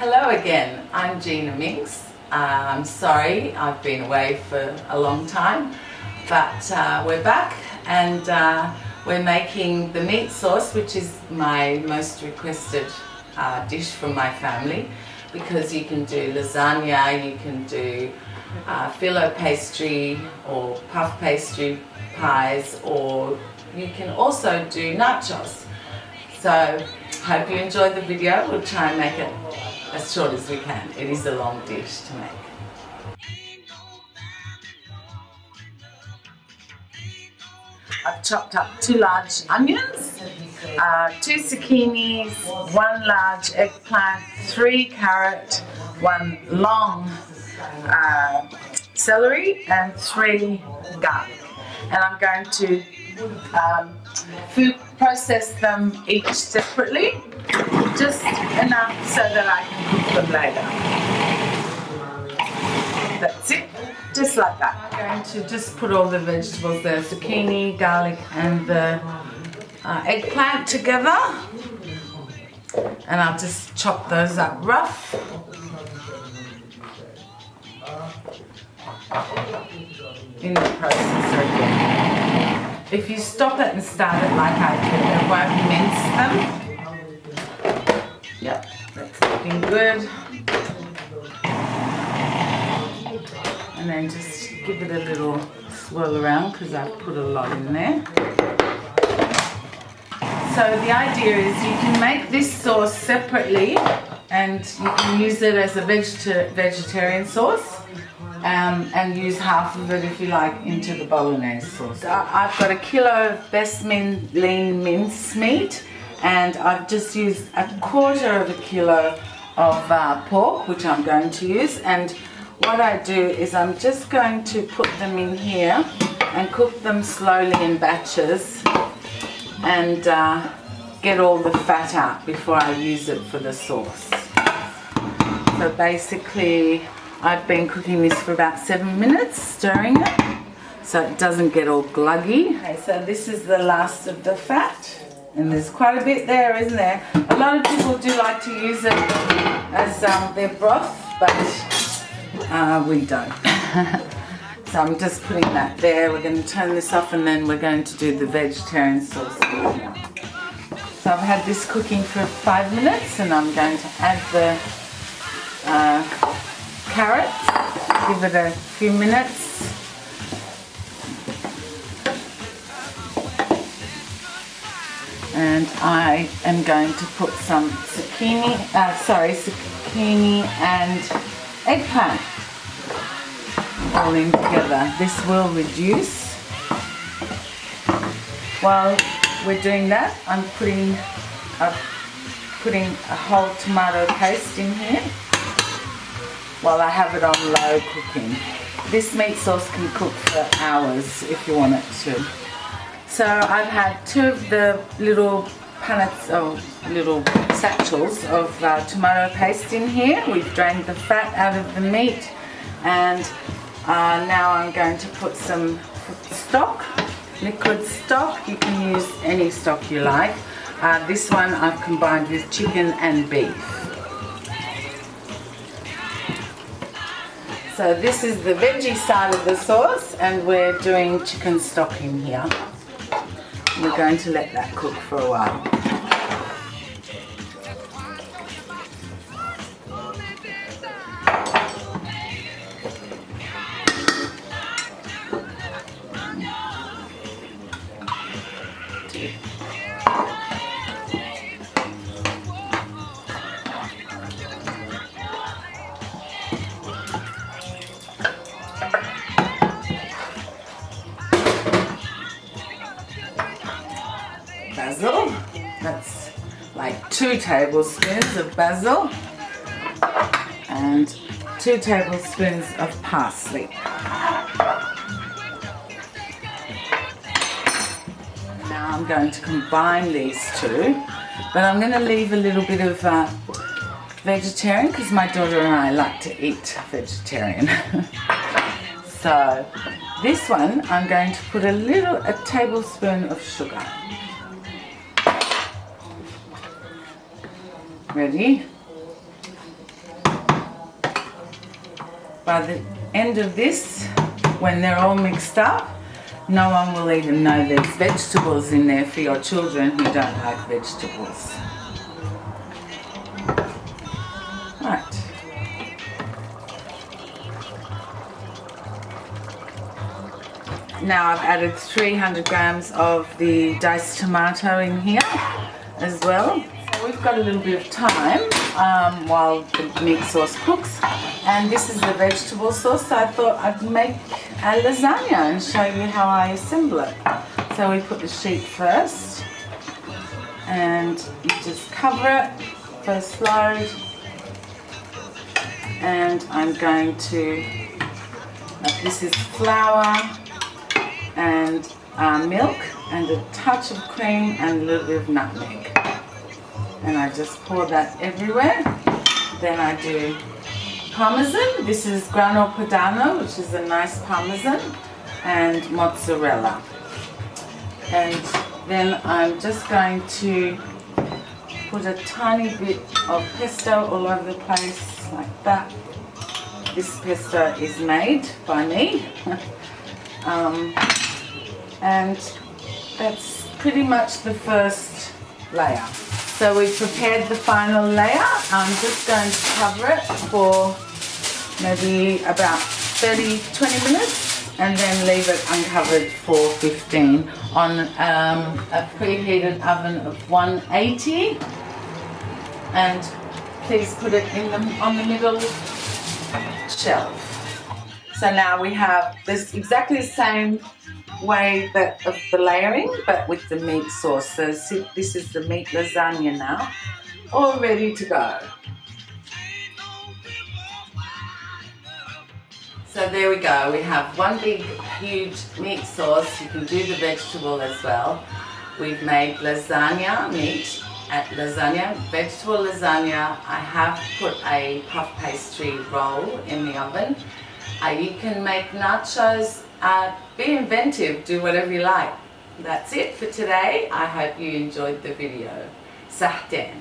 Hello again, I'm Gina Minks. I'm sorry I've been away for a long time, but we're back and we're making the meat sauce, which is my most requested dish from my family, because you can do lasagna, you can do filo pastry or puff pastry pies, or you can also do nachos. So hope you enjoyed the video. We'll try and make it as short as we can. It is a long dish to make. I've chopped up 2 large onions, 2 zucchinis, 1 large eggplant, 3 carrot, 1 long celery and 3 garlic. And I'm going to food process them each separately, just enough so that I can cook them later. That's it, just like that. I'm going to just put all the vegetables there, zucchini, garlic and the eggplant together, and I'll just chop those up rough. In the processor again. If you stop it and start it like I did, it won't mince them. Yep, that's looking good. And then just give it a little swirl around because I've put a lot in there. So the idea is you can make this sauce separately and you can use it as a vegetarian sauce. And use half of it, if you like, into the bolognese sauce. I've got 1 kilo of best lean mince meat, and I've just used 1/4 kilo of pork, which I'm going to use. And what I do is I'm just going to put them in here and cook them slowly in batches and get all the fat out before I use it for the sauce. So basically, I've been cooking this for about 7 minutes, stirring it, so it doesn't get all gluggy. Okay, so this is the last of the fat, and there's quite a bit there, isn't there? A lot of people do like to use it as their broth, but we don't. So I'm just putting that there. We're going to turn this off, and then we're going to do the vegetarian sauce here. So I've had this cooking for 5 minutes, and I'm going to add the carrots, give it a few minutes. And I am going to put some zucchini and eggplant all in together. This will reduce. While we're doing that, I'm putting a whole tomato paste in here while I have it on low cooking. This meat sauce can cook for hours if you want it to. So I've had 2 of the little little satchels of tomato paste in here. We've drained the fat out of the meat, and now I'm going to put some stock, liquid stock. You can use any stock you like. This one I've combined with chicken and beef. So this is the veggie side of the sauce, and we're doing chicken stock in here. We're going to let that cook for a while. Basil, that's like 2 tablespoons of basil and 2 tablespoons of parsley. Now I'm going to combine these 2, but I'm going to leave a little bit of vegetarian because my daughter and I like to eat vegetarian. So this one I'm going to put a tablespoon of sugar. Ready? by the end of this, when they're all mixed up, no one will even know there's vegetables in there for your children who don't like vegetables. Right. Now I've added 300 grams of the diced tomato in here as well. So we've got a little bit of time while the meat sauce cooks. And this is the vegetable sauce, so I thought I'd make a lasagna and show you how I assemble it. So we put the sheet first, and you just cover it, first load. And I'm going to, this is flour and milk and a touch of cream and a little bit of nutmeg. And I just pour that everywhere. Then I do Parmesan. This is grano padano, which is a nice Parmesan, and mozzarella. And then I'm just going to put a tiny bit of pesto all over the place, like that. This pesto is made by me. And that's pretty much the first layer. So we've prepared the final layer. I'm just going to cover it for maybe about 30-20 minutes and then leave it uncovered for 15 on a preheated oven of 180. And please put it in on the middle shelf. So now we have this exactly the same way of the layering, but with the meat sauce. So this is the meat lasagna now, all ready to go. So there we go. We have one big, huge meat sauce. You can do the vegetable as well. We've made lasagna meat at lasagna, vegetable lasagna. I have put a puff pastry roll in the oven. You can make nachos. Be inventive, do whatever you like. That's it for today. I hope you enjoyed the video. Sahten.